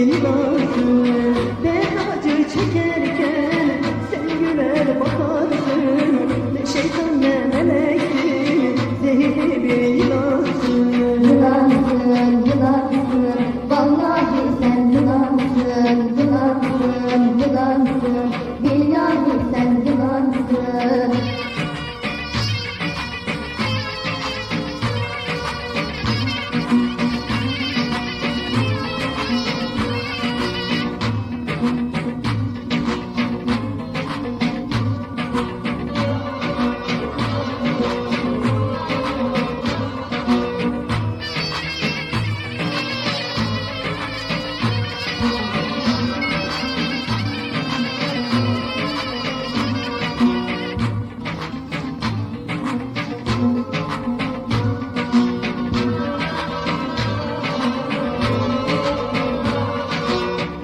yılansın. Ben acı çekerken sen güler bakarsın. Ne şeytan ne meleksin, zehirli bir yılansın. Yılansın, yılansın, vallahi sen yılansın, yılansın, yılansın, billahi sen yılansın.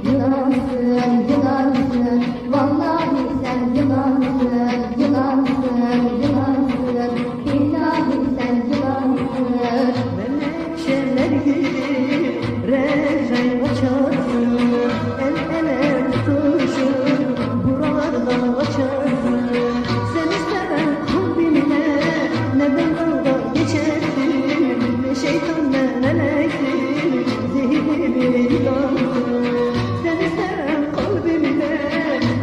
Yılansın, yılansın, vallahi sen yılansın, yılansın, yılansın, billahi sen yılansın. Menekşeler gibi rezen açarsın. El ele tutuşup buralardan açarsın. Seni seven kalbimle ne ben dalga geçersin. Ne şeytan ne meleksin, zehirli bir yılansın. Seni seven kalbimle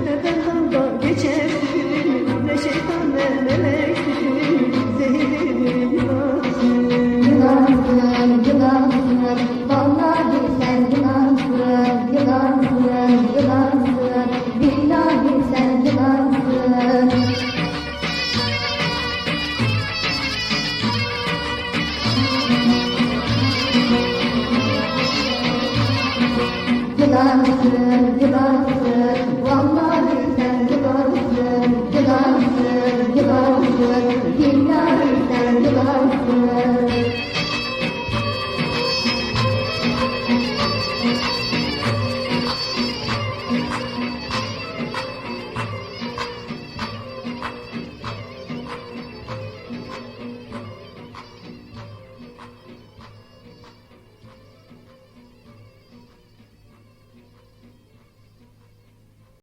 ne ben dalga geçersin. Ne şeytan ne meleksin, zehirli bir yılansın. Yılansın, yılansın, vallahi sen yılansın, yılansın, yılansın, billahi sen yılansın. Yılansın, yılansın, vallahi sen yılansın, yılansın.